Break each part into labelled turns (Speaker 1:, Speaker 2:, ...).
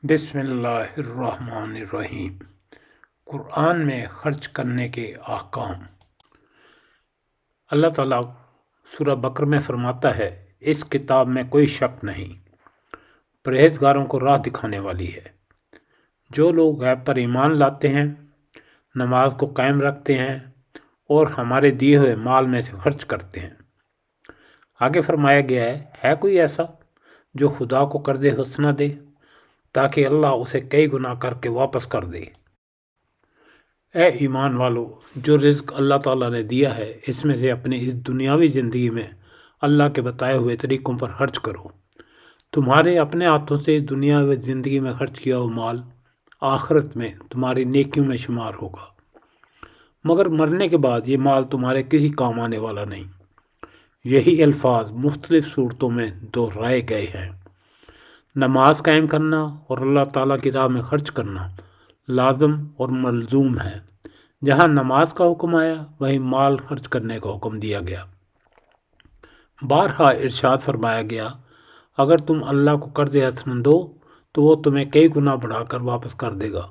Speaker 1: بسم اللہ الرحمن الرحیم۔ قرآن میں خرچ کرنے کے احکام۔ اللہ تعالیٰ سورہ بقرہ میں فرماتا ہے، اس کتاب میں کوئی شک نہیں، پرہیزگاروں کو راہ دکھانے والی ہے۔ جو لوگ غیب پر ایمان لاتے ہیں، نماز کو قائم رکھتے ہیں اور ہمارے دیے ہوئے مال میں سے خرچ کرتے ہیں۔ آگے فرمایا گیا ہے کوئی ایسا جو خدا کو قرض حسنہ دے تاکہ اللہ اسے کئی گنا کر کے واپس کر دے۔ اے ایمان والو، جو رزق اللہ تعالیٰ نے دیا ہے اس میں سے اپنی اس دنیاوی زندگی میں اللہ کے بتائے ہوئے طریقوں پر خرچ کرو۔ تمہارے اپنے ہاتھوں سے اس دنیاوی زندگی میں خرچ کیا ہوا مال آخرت میں تمہاری نیکیوں میں شمار ہوگا، مگر مرنے کے بعد یہ مال تمہارے کسی کام آنے والا نہیں۔ یہی الفاظ مختلف صورتوں میں دہرائے گئے ہیں۔ نماز قائم کرنا اور اللہ تعالیٰ کی راہ میں خرچ کرنا لازم اور ملزوم ہے۔ جہاں نماز کا حکم آیا وہیں مال خرچ کرنے کا حکم دیا گیا۔ بارہا ارشاد فرمایا گیا، اگر تم اللہ کو قرض حسن دو تو وہ تمہیں کئی گنا بڑھا کر واپس کر دے گا۔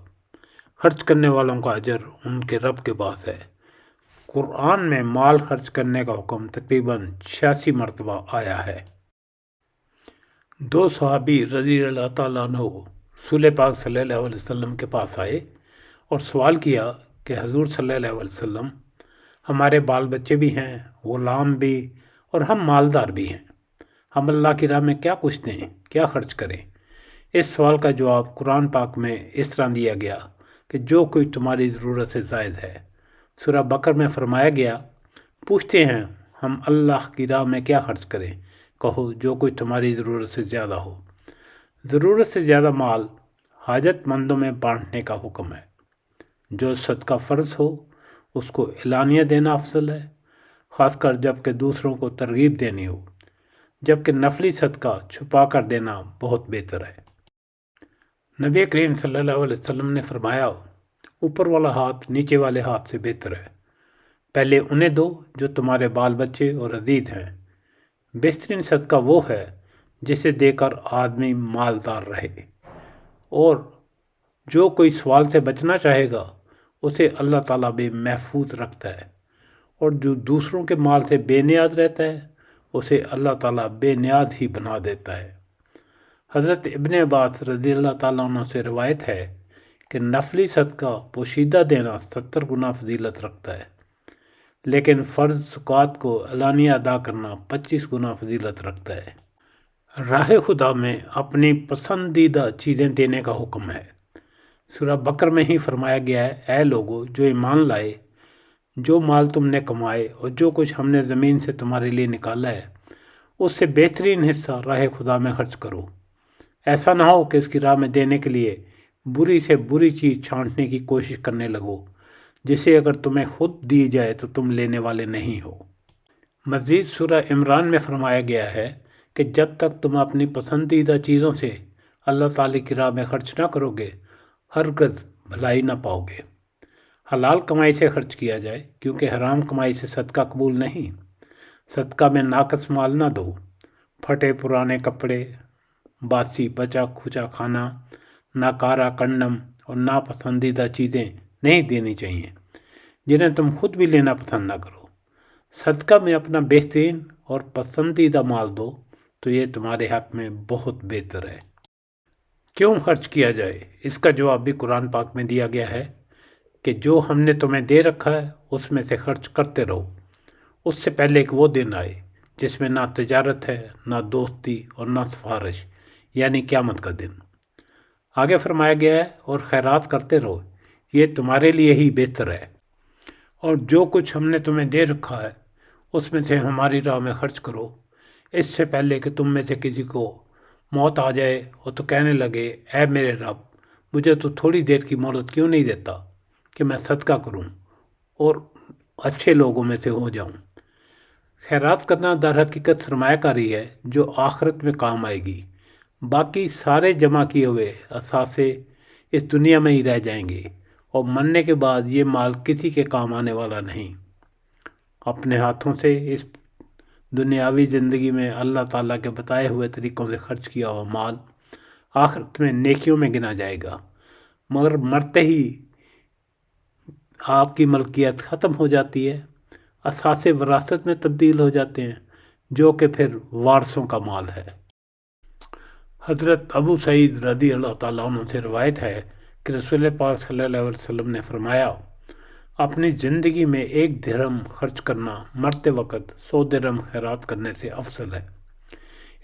Speaker 1: خرچ کرنے والوں کا اجر ان کے رب کے پاس ہے۔ قرآن میں مال خرچ کرنے کا حکم تقریباً 86 مرتبہ آیا ہے۔ دو صحابی رضی اللہ تعالیٰ عنہ رسول پاک صلی اللہ علیہ وسلم کے پاس آئے اور سوال کیا کہ حضور صلی اللہ علیہ وسلم، ہمارے بال بچے بھی ہیں، غلام بھی، اور ہم مالدار بھی ہیں، ہم اللہ کی راہ میں کیا کچھ دیں، کیا خرچ کریں؟ اس سوال کا جواب قرآن پاک میں اس طرح دیا گیا کہ جو کوئی تمہاری ضرورت سے زائد ہے۔ سورہ بقرہ میں فرمایا گیا، پوچھتے ہیں ہم اللہ کی راہ میں کیا خرچ کریں؟ کہو جو کوئی تمہاری ضرورت سے زیادہ ہو۔ ضرورت سے زیادہ مال حاجت مندوں میں بانٹنے کا حکم ہے۔ جو صدقہ فرض ہو اس کو اعلانیہ دینا افضل ہے، خاص کر جب کہ دوسروں کو ترغیب دینی ہو، جبکہ نفلی صدقہ چھپا کر دینا بہت بہتر ہے۔ نبی کریم صلی اللہ علیہ وسلم نے فرمایا، اوپر والا ہاتھ نیچے والے ہاتھ سے بہتر ہے۔ پہلے انہیں دو جو تمہارے بال بچے اور عزیز ہیں۔ بہترین صدقہ وہ ہے جسے دے کر آدمی مالدار رہے، اور جو کوئی سوال سے بچنا چاہے گا اسے اللہ تعالیٰ بھی محفوظ رکھتا ہے، اور جو دوسروں کے مال سے بے نیاز رہتا ہے اسے اللہ تعالیٰ بے نیاز ہی بنا دیتا ہے۔ حضرت ابن عباس رضی اللہ تعالیٰ عنہ سے روایت ہے کہ نفلی صدقہ پوشیدہ دینا 70 گنا فضیلت رکھتا ہے، لیکن فرض زکوٰۃ کو علانیہ ادا کرنا 25 گنا فضیلت رکھتا ہے۔ راہ خدا میں اپنی پسندیدہ چیزیں دینے کا حکم ہے۔ سورہ بقرہ میں ہی فرمایا گیا ہے، اے لوگو جو ایمان لائے، جو مال تم نے کمائے اور جو کچھ ہم نے زمین سے تمہارے لیے نکالا ہے اس سے بہترین حصہ راہ خدا میں خرچ کرو۔ ایسا نہ ہو کہ اس کی راہ میں دینے کے لیے بری سے بری چیز چھانٹنے کی کوشش کرنے لگو، جسے اگر تمہیں خود دی جائے تو تم لینے والے نہیں ہو۔ مزید سورہ عمران میں فرمایا گیا ہے کہ جب تک تم اپنی پسندیدہ چیزوں سے اللہ تعالی کی راہ میں خرچ نہ کرو گے ہرگز بھلائی نہ پاؤ گے۔ حلال کمائی سے خرچ کیا جائے، کیونکہ حرام کمائی سے صدقہ قبول نہیں۔ صدقہ میں ناقص مال نہ دو۔ پھٹے پرانے کپڑے، باسی بچا کھچا کھانا، ناکارہ کنڈم اور ناپسندیدہ چیزیں نہیں دینی چاہیے جنہیں تم خود بھی لینا پسند نہ کرو۔ صدقہ میں اپنا بہترین اور پسندیدہ مال دو تو یہ تمہارے حق میں بہت بہتر ہے۔ کیوں خرچ کیا جائے؟ اس کا جواب بھی قرآن پاک میں دیا گیا ہے کہ جو ہم نے تمہیں دے رکھا ہے اس میں سے خرچ کرتے رہو، اس سے پہلے کہ وہ دن آئے جس میں نہ تجارت ہے، نہ دوستی اور نہ سفارش، یعنی قیامت کا دن۔ آگے فرمایا گیا ہے، اور خیرات کرتے رہو، یہ تمہارے لیے ہی بہتر ہے۔ اور جو کچھ ہم نے تمہیں دے رکھا ہے اس میں سے ہماری راہ میں خرچ کرو، اس سے پہلے کہ تم میں سے کسی کو موت آ جائے اور تو کہنے لگے، اے میرے رب، مجھے تو تھوڑی دیر کی مہلت کیوں نہیں دیتا کہ میں صدقہ کروں اور اچھے لوگوں میں سے ہو جاؤں۔ خیرات کرنا در حقیقت سرمایہ کاری ہے جو آخرت میں کام آئے گی۔ باقی سارے جمع کیے ہوئے اثاثے اس دنیا میں ہی رہ جائیں گے، اور مرنے کے بعد یہ مال کسی کے کام آنے والا نہیں۔ اپنے ہاتھوں سے اس دنیاوی زندگی میں اللہ تعالیٰ کے بتائے ہوئے طریقوں سے خرچ کیا ہوا مال آخرت میں نیکیوں میں گنا جائے گا، مگر مرتے ہی آپ کی ملکیت ختم ہو جاتی ہے، اثاثے وراثت میں تبدیل ہو جاتے ہیں جو کہ پھر وارثوں کا مال ہے۔ حضرت ابو سعید رضی اللہ تعالیٰ عنہ سے روایت ہے کہ رسول پاک صلی اللہ علیہ وسلم نے فرمایا، اپنی زندگی میں 1 درہم خرچ کرنا مرتے وقت 100 درہم خیرات کرنے سے افضل ہے۔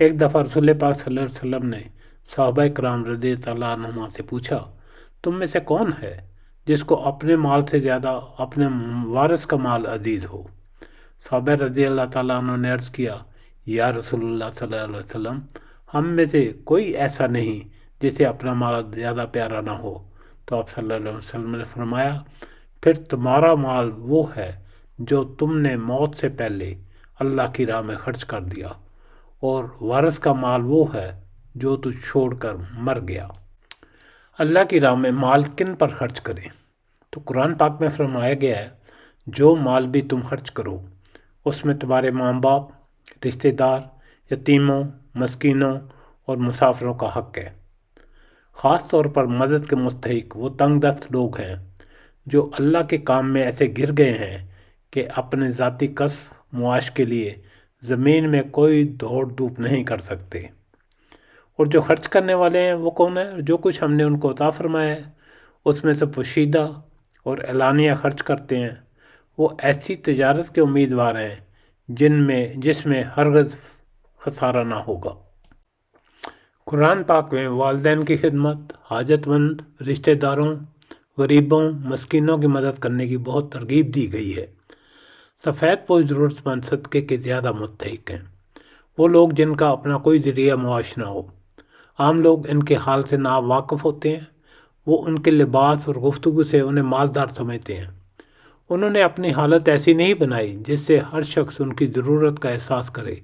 Speaker 1: ایک دفعہ رسول پاک صلی اللہ علیہ وسلم نے صحابہ کرام رضی اللہ عنہما سے پوچھا، تم میں سے کون ہے جس کو اپنے مال سے زیادہ اپنے وارث کا مال عزیز ہو؟ صحابہ رضی اللہ تعالیٰ عنہ نے عرض کیا، یا رسول اللہ صلی اللہ علیہ وسلم، ہم میں سے کوئی ایسا نہیں جسے اپنا مال زیادہ پیارا نہ ہو۔ تو آپ صلی اللہ علیہ وسلم نے فرمایا، پھر تمہارا مال وہ ہے جو تم نے موت سے پہلے اللہ کی راہ میں خرچ کر دیا، اور وارث کا مال وہ ہے جو تو چھوڑ کر مر گیا۔ اللہ کی راہ میں مال کن پر خرچ کریں؟ تو قرآن پاک میں فرمایا گیا ہے، جو مال بھی تم خرچ کرو اس میں تمہارے ماں باپ، رشتہ دار، یتیموں، مسکینوں اور مسافروں کا حق ہے۔ خاص طور پر مدد کے مستحق وہ تنگ دست لوگ ہیں جو اللہ کے کام میں ایسے گر گئے ہیں کہ اپنے ذاتی کسب معاش کے لیے زمین میں کوئی دوڑ دھوپ نہیں کر سکتے۔ اور جو خرچ کرنے والے ہیں وہ کون ہیں؟ جو کچھ ہم نے ان کو عطا فرمایا ہے اس میں سے پوشیدہ اور اعلانیہ خرچ کرتے ہیں، وہ ایسی تجارت کے امیدوار ہیں جس میں ہرگز خسارہ نہ ہوگا۔ قرآن پاک میں والدین کی خدمت، حاجت مند رشتہ داروں، غریبوں، مسکینوں کی مدد کرنے کی بہت ترغیب دی گئی ہے۔ سفید پوش ضرورت مند صدقے کے زیادہ مستحق ہیں وہ لوگ جن کا اپنا کوئی ذریعہ معاش نہ ہو۔ عام لوگ ان کے حال سے ناواقف ہوتے ہیں، وہ ان کے لباس اور گفتگو سے انہیں مالدار سمجھتے ہیں۔ انہوں نے اپنی حالت ایسی نہیں بنائی جس سے ہر شخص ان کی ضرورت کا احساس کرے،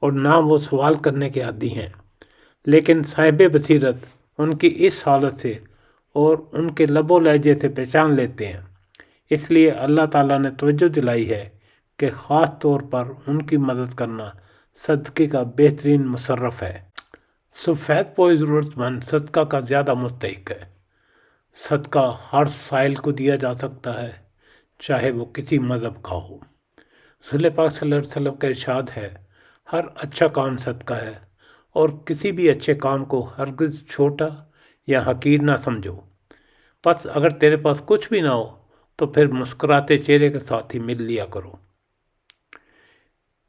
Speaker 1: اور نہ وہ سوال کرنے کے عادی ہیں، لیکن صاحب بصیرت ان کی اس حالت سے اور ان کے لب و لہجے سے پہچان لیتے ہیں۔ اس لیے اللہ تعالیٰ نے توجہ دلائی ہے کہ خاص طور پر ان کی مدد کرنا صدقے کا بہترین مصرف ہے۔ سفید پوش ضرورت مند صدقہ کا زیادہ مستحق ہے۔ صدقہ ہر سائل کو دیا جا سکتا ہے، چاہے وہ کسی مذہب کا ہو۔ رسول پاک صلی اللہ علیہ وسلم کا ارشاد ہے، ہر اچھا کام صدقہ ہے، اور کسی بھی اچھے کام کو ہرگز چھوٹا یا حقیر نہ سمجھو۔ پس اگر تیرے پاس کچھ بھی نہ ہو تو پھر مسکراتے چہرے کے ساتھ ہی مل لیا کرو۔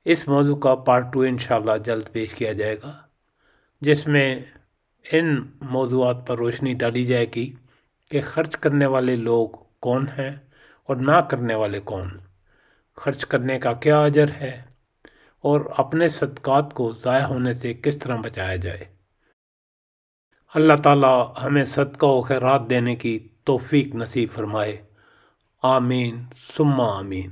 Speaker 1: اس موضوع کا پارٹ 2 انشاءاللہ جلد پیش کیا جائے گا، جس میں ان موضوعات پر روشنی ڈالی جائے گی کہ خرچ کرنے والے لوگ کون ہیں اور نہ کرنے والے کون، خرچ کرنے کا کیا اجر ہے، اور اپنے صدقات کو ضائع ہونے سے کس طرح بچایا جائے۔ اللہ تعالیٰ ہمیں صدقہ و خیرات دینے کی توفیق نصیب فرمائے، آمین ثم آمین۔